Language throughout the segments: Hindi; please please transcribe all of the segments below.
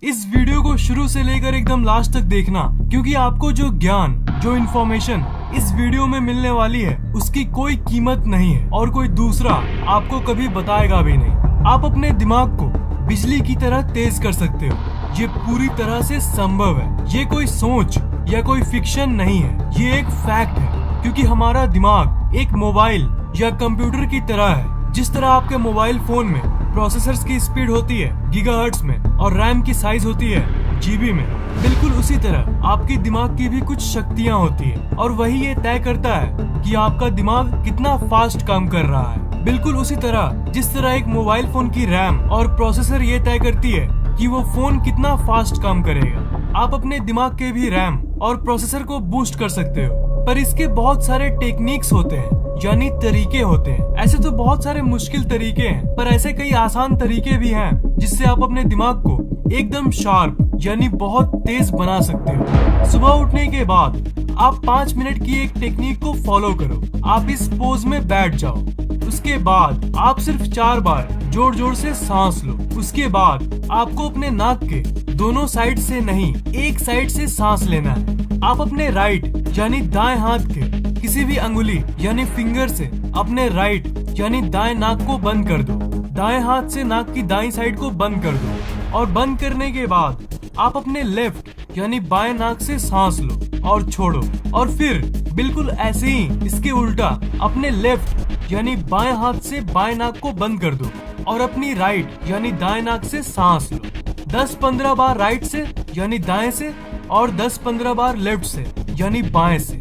इस वीडियो को शुरू से लेकर एकदम लास्ट तक देखना, क्योंकि आपको जो ज्ञान, जो इन्फॉर्मेशन इस वीडियो में मिलने वाली है उसकी कोई कीमत नहीं है और कोई दूसरा आपको कभी बताएगा भी नहीं। आप अपने दिमाग को बिजली की तरह तेज कर सकते हो। ये पूरी तरह से संभव है। ये कोई सोच या कोई फिक्शन नहीं है, ये एक फैक्ट है। क्योंकि हमारा दिमाग एक मोबाइल या कंप्यूटर की तरह है। जिस तरह आपके मोबाइल फोन में प्रोसेसर्स की स्पीड होती है गीगाहर्ट्ज में और रैम की साइज होती है जीबी में, बिल्कुल उसी तरह आपके दिमाग की भी कुछ शक्तियाँ होती है और वही ये तय करता है कि आपका दिमाग कितना फास्ट काम कर रहा है। बिल्कुल उसी तरह जिस तरह एक मोबाइल फोन की रैम और प्रोसेसर ये तय करती है कि वो फोन कितना फास्ट काम करेगा, आप अपने दिमाग के भी रैम और प्रोसेसर को बूस्ट कर सकते हो। पर इसके बहुत सारे टेक्निक्स होते हैं, यानी तरीके होते हैं। ऐसे तो बहुत सारे मुश्किल तरीके हैं, पर ऐसे कई आसान तरीके भी हैं जिससे आप अपने दिमाग को एकदम शार्प यानी बहुत तेज बना सकते हो। सुबह उठने के बाद आप 5 मिनट की एक टेक्निक को फॉलो करो। आप इस पोज में बैठ जाओ। उसके बाद आप सिर्फ 4 बार जोर जोर से सांस लो। उसके बाद आपको अपने नाक के दोनों साइड से नहीं, एक साइड से सांस लेना है। आप अपने राइट यानी दाएं हाथ के किसी भी अंगुली यानी फिंगर से अपने राइट यानी दाएं नाक को बंद कर दो। दाएं हाथ से नाक की दाईं साइड को बंद कर दो और बंद करने के बाद आप अपने लेफ्ट यानी बाएं नाक से सांस लो और छोड़ो। और फिर बिल्कुल ऐसे ही इसके उल्टा अपने लेफ्ट यानी बाएं हाथ से बाएं नाक को बंद कर दो और अपनी राइट यानी दाएं नाक से सांस लो। 10-15 बार राइट से यानी दाएं से और 10-15 बार लेफ्ट से यानी बाएं से।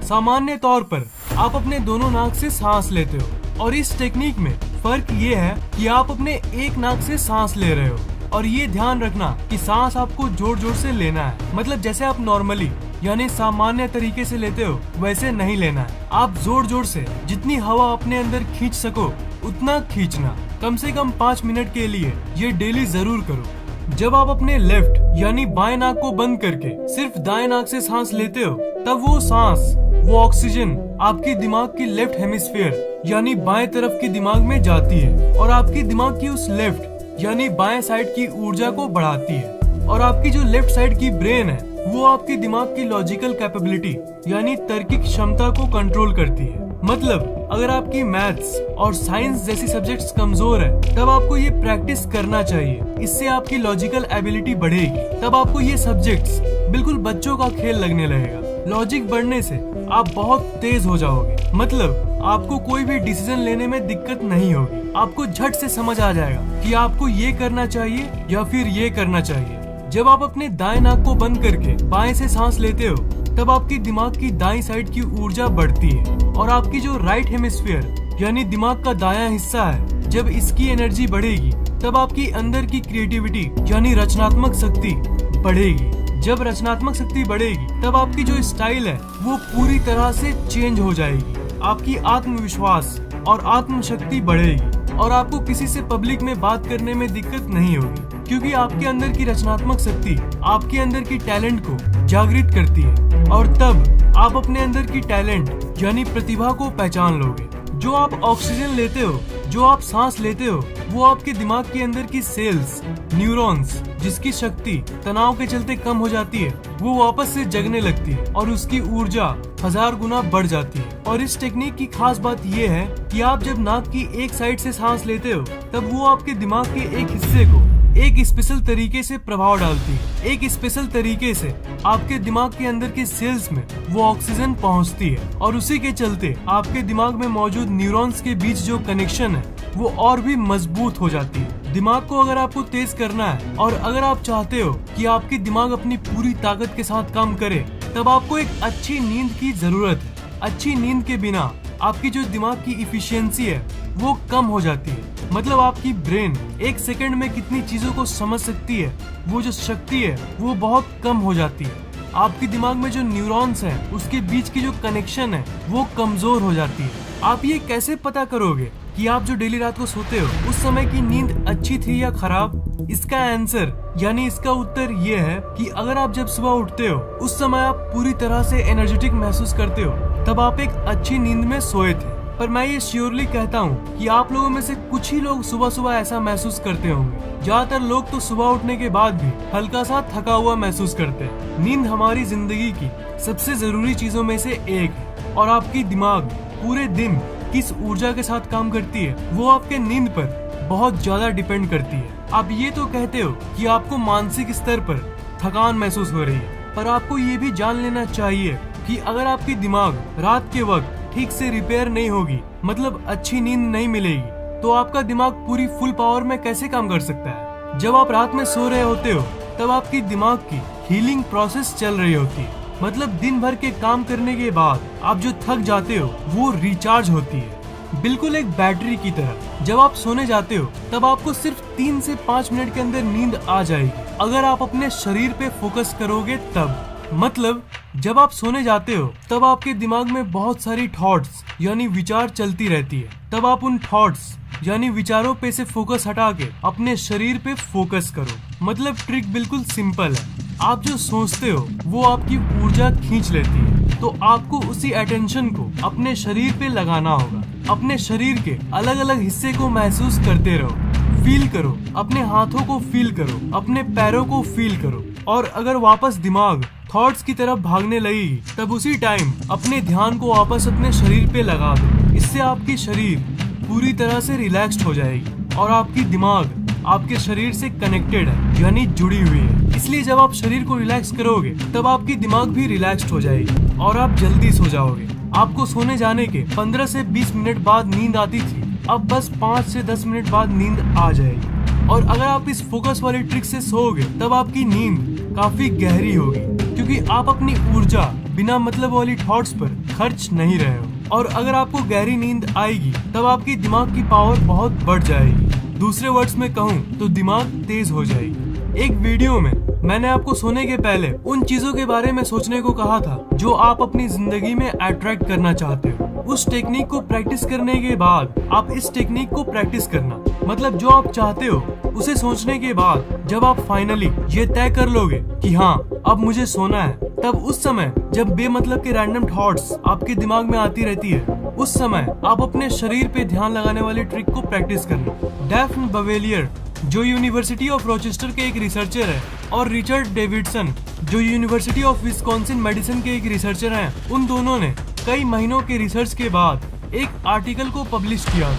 सामान्य तौर पर आप अपने दोनों नाक से सांस लेते हो और इस टेक्निक में फर्क ये है कि आप अपने एक नाक से सांस ले रहे हो। और ये ध्यान रखना कि सांस आपको जोर जोर से लेना है, मतलब जैसे आप नॉर्मली यानी सामान्य तरीके से लेते हो वैसे नहीं लेना है। आप जोर जोर से जितनी हवा अपने अंदर खींच सको उतना खींचना। कम से कम 5 मिनट के लिए ये डेली जरूर करो। जब आप अपने लेफ्ट यानी बाएं नाक को बंद करके सिर्फ दाएं नाक से सांस लेते हो, तब वो सांस, वो ऑक्सीजन आपके दिमाग की लेफ्ट हेमिस्फीयर यानी बाएं तरफ के दिमाग में जाती है और आपके दिमाग की उस लेफ्ट यानी बाएं साइड की ऊर्जा को बढ़ाती है। और आपकी जो लेफ्ट साइड की ब्रेन है वो आपके दिमाग की लॉजिकल कैपेबिलिटी यानी तार्किक क्षमता को कंट्रोल करती है। मतलब अगर आपकी मैथ्स और साइंस जैसी सब्जेक्ट्स कमजोर है तब आपको ये प्रैक्टिस करना चाहिए। इससे आपकी लॉजिकल एबिलिटी बढ़ेगी। तब आपको ये सब्जेक्ट्स बिल्कुल बच्चों का खेल लगने लगेगा। लॉजिक बढ़ने से आप बहुत तेज हो जाओगे, मतलब आपको कोई भी डिसीजन लेने में दिक्कत नहीं होगी। आपको झट से समझ आ जाएगा कि आपको ये करना चाहिए या फिर ये करना चाहिए। जब आप अपने दाएं नाक को बंद करके बाएं से सांस लेते हो तब आपके दिमाग की दाईं साइड की ऊर्जा बढ़ती है और आपकी जो राइट हेमिस्फीयर यानी दिमाग का दायां हिस्सा है, जब इसकी एनर्जी बढ़ेगी तब आपकी अंदर की क्रिएटिविटी यानी रचनात्मक शक्ति बढ़ेगी। जब रचनात्मक शक्ति बढ़ेगी तब आपकी जो स्टाइल है वो पूरी तरह से चेंज हो जाएगी। आपकी आत्मविश्वास और आत्मशक्ति बढ़ेगी और आपको किसी से पब्लिक में बात करने में दिक्कत नहीं होगी, क्योंकि आपके अंदर की रचनात्मक शक्ति आपके अंदर की टैलेंट को जागृत करती है। और तब आप अपने अंदर की टैलेंट यानी प्रतिभा को पहचान लोगे। जो आप ऑक्सीजन लेते हो, जो आप सांस लेते हो, वो आपके दिमाग के अंदर की सेल्स, न्यूरॉन्स जिसकी शक्ति तनाव के चलते कम हो जाती है, वो वापस से जगने लगती है और उसकी ऊर्जा 1000 गुना बढ़ जाती है। और इस टेक्निक की खास बात ये है कि आप जब नाक की एक साइड से सांस लेते हो तब वो आपके दिमाग के एक हिस्से को एक स्पेशल तरीके से प्रभाव डालती है। एक स्पेशल तरीके से आपके दिमाग के अंदर के सेल्स में वो ऑक्सीजन पहुंचती है और उसी के चलते आपके दिमाग में मौजूद न्यूरॉन्स के बीच जो कनेक्शन है वो और भी मजबूत हो जाती है। दिमाग को अगर आपको तेज करना है और अगर आप चाहते हो कि आपकी दिमाग अपनी पूरी ताकत के साथ काम करे, तब आपको एक अच्छी नींद की जरूरत है। अच्छी नींद के बिना आपकी जो दिमाग की इफिशियंसी है वो कम हो जाती है। मतलब आपकी ब्रेन 1 सेकंड में कितनी चीजों को समझ सकती है, वो जो शक्ति है वो बहुत कम हो जाती है। आपके दिमाग में जो न्यूरॉन्स हैं उसके बीच की जो कनेक्शन है वो कमजोर हो जाती है। आप ये कैसे पता करोगे कि आप जो डेली रात को सोते हो उस समय की नींद अच्छी थी या खराब? इसका आंसर यानी इसका उत्तर ये है कि अगर आप जब सुबह उठते हो उस समय आप पूरी तरह से एनर्जेटिक महसूस करते हो, तब आप एक अच्छी नींद में सोए थे। पर मैं ये श्योरली कहता हूँ कि आप लोगों में से कुछ ही लोग सुबह सुबह ऐसा महसूस करते होंगे। ज्यादातर लोग तो सुबह उठने के बाद भी हल्का सा थका हुआ महसूस करते हैं। नींद हमारी जिंदगी की सबसे जरूरी चीजों में से एक है और आपकी दिमाग पूरे दिन किस ऊर्जा के साथ काम करती है वो आपके नींद पर बहुत ज्यादा डिपेंड करती है। आप ये तो कहते हो कि आपको मानसिक स्तर पर थकान महसूस हो रही है, पर आपको ये भी जान लेना चाहिए कि अगर आपकी दिमाग रात के वक्त ठीक से रिपेयर नहीं होगी, मतलब अच्छी नींद नहीं मिलेगी, तो आपका दिमाग पूरी फुल पावर में कैसे काम कर सकता है। जब आप रात में सो रहे होते हो तब आपकी दिमाग की हीलिंग प्रोसेस चल रही होती है, मतलब दिन भर के काम करने के बाद आप जो थक जाते हो वो रिचार्ज होती है, बिल्कुल एक बैटरी की तरह। जब आप सोने जाते हो तब आपको सिर्फ 3 से 5 मिनट के अंदर नींद आ जाएगी, अगर आप अपने शरीर पे फोकस करोगे तब। मतलब जब आप सोने जाते हो तब आपके दिमाग में बहुत सारी थॉट्स यानी विचार चलती रहती है, तब आप उन थॉट्स यानी विचारों पे से फोकस हटा के अपने शरीर पे फोकस करो। मतलब ट्रिक बिल्कुल सिंपल है, आप जो सोचते हो वो आपकी ऊर्जा खींच लेती है, तो आपको उसी अटेंशन को अपने शरीर पे लगाना होगा। अपने शरीर के अलग अलग हिस्से को महसूस करते रहो, फील करो, अपने हाथों को फील करो, अपने पैरों को फील करो, और अगर वापस दिमाग थॉट्स की तरफ भागने लगेगी तब उसी टाइम अपने ध्यान को वापस अपने शरीर पे लगा दो। इससे आपकी शरीर पूरी तरह से रिलैक्स्ड हो जाएगी और आपकी दिमाग आपके शरीर से कनेक्टेड है यानी जुड़ी हुई है। इसलिए जब आप शरीर को रिलैक्स करोगे तब आपकी दिमाग भी रिलैक्स्ड हो जाएगी और आप जल्दी सो जाओगे। आपको सोने जाने के 15 से 20 मिनट बाद नींद आती थी, अब बस 5 से 10 मिनट बाद नींद आ जाएगी। और अगर आप इस फोकस वाली ट्रिक से सोओगे तब आपकी नींद काफी गहरी होगी, क्योंकि आप अपनी ऊर्जा बिना मतलब वाली थॉट्स पर खर्च नहीं रहे हो। और अगर आपको गहरी नींद आएगी तब आपकी दिमाग की पावर बहुत बढ़ जाएगी। दूसरे वर्ड्स में कहूँ तो दिमाग तेज हो जाएगी। एक वीडियो में मैंने आपको सोने के पहले उन चीजों के बारे में सोचने को कहा था जो आप अपनी जिंदगी में अट्रैक्ट करना चाहते हो। उस टेक्निक को प्रैक्टिस करने के बाद आप इस टेक्निक को प्रैक्टिस करना, मतलब जो आप चाहते हो उसे सोचने के बाद जब आप फाइनली ये तय कर लोगे कि हाँ अब मुझे सोना है, तब उस समय जब बेमतलब के रैंडम थॉट्स आपके दिमाग में आती रहती है, उस समय आप अपने शरीर पे ध्यान लगाने वाली ट्रिक को प्रैक्टिस करना। डैफ्न बवेलियर जो यूनिवर्सिटी ऑफ रोचेस्टर के एक रिसर्चर है और रिचर्ड डेविडसन जो यूनिवर्सिटी ऑफ विस्कॉन्सिन मेडिसिन के एक रिसर्चर हैं, उन दोनों ने कई महीनों के रिसर्च के बाद एक आर्टिकल को पब्लिश किया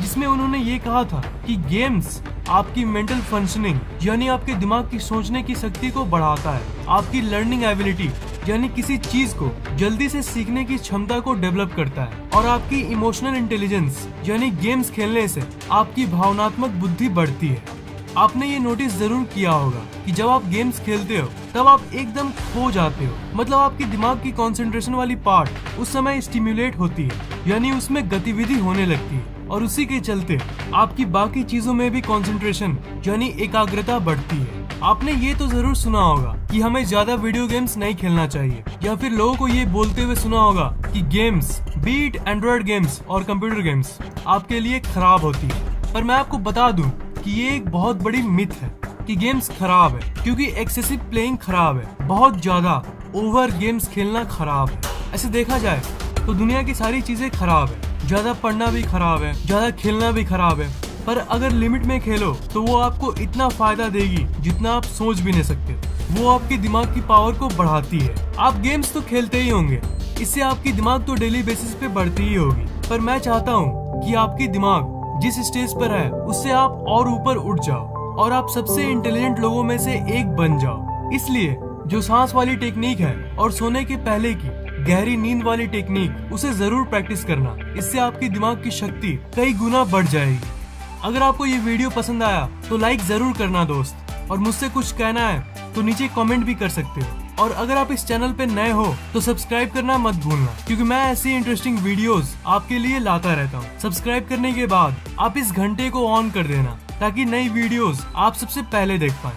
जिसमें उन्होंने ये कहा था कि गेम्स आपकी मेंटल फंक्शनिंग यानी आपके दिमाग की सोचने की शक्ति को बढ़ाता है, आपकी लर्निंग एबिलिटी यानी किसी चीज को जल्दी से सीखने की क्षमता को डेवलप करता है, और आपकी इमोशनल इंटेलिजेंस यानी गेम्स खेलने से आपकी भावनात्मक बुद्धि बढ़ती है। आपने ये नोटिस जरूर किया होगा कि जब आप गेम्स खेलते हो तब आप एकदम खो जाते हो, मतलब आपकी दिमाग की कंसंट्रेशन वाली पार्ट उस समय स्टिम्युलेट होती है यानी उसमें गतिविधि होने लगती है, और उसी के चलते आपकी बाकी चीजों में भी कंसंट्रेशन यानी एकाग्रता बढ़ती है। आपने ये तो जरूर सुना होगा कि हमें ज्यादा वीडियो गेम्स नहीं खेलना चाहिए, या फिर लोगों को ये बोलते हुए सुना होगा कि गेम्स बीट एंड्रॉइड गेम्स और कंप्यूटर गेम्स आपके लिए खराब होती है। पर मैं आपको बता दूं कि ये एक बहुत बड़ी मिथ है कि गेम्स खराब है, क्योंकि एक्सेसिव प्लेइंग खराब है, बहुत ज्यादा ओवर गेम्स खेलना खराब है। ऐसे देखा जाए तो दुनिया की सारी चीजें खराब है, ज्यादा पढ़ना भी खराब है, ज्यादा खेलना भी खराब है, पर अगर लिमिट में खेलो तो वो आपको इतना फायदा देगी जितना आप सोच भी नहीं सकते। वो आपके दिमाग की पावर को बढ़ाती है। आप गेम्स तो खेलते ही होंगे, इससे आपकी दिमाग तो डेली बेसिस पे बढ़ती ही होगी, पर मैं चाहता हूँ कि आपकी दिमाग जिस स्टेज पर है उससे आप और ऊपर उठ जाओ और आप सबसे इंटेलिजेंट लोगों में से एक बन जाओ। इसलिए जो सांस वाली टेक्निक है और सोने के पहले की गहरी नींद वाली टेक्निक, उसे जरूर प्रैक्टिस करना। इससे आपकी दिमाग की शक्ति कई गुना बढ़ जाएगी। अगर आपको ये वीडियो पसंद आया तो लाइक जरूर करना दोस्त, और मुझसे कुछ कहना है तो नीचे कमेंट भी कर सकते हो। और अगर आप इस चैनल पे नए हो तो सब्सक्राइब करना मत भूलना, क्योंकि मैं ऐसी इंटरेस्टिंग वीडियोस आपके लिए लाता रहता हूँ। सब्सक्राइब करने के बाद आप इस घंटे को ऑन कर देना ताकि नई वीडियोस आप सबसे पहले देख पाएं।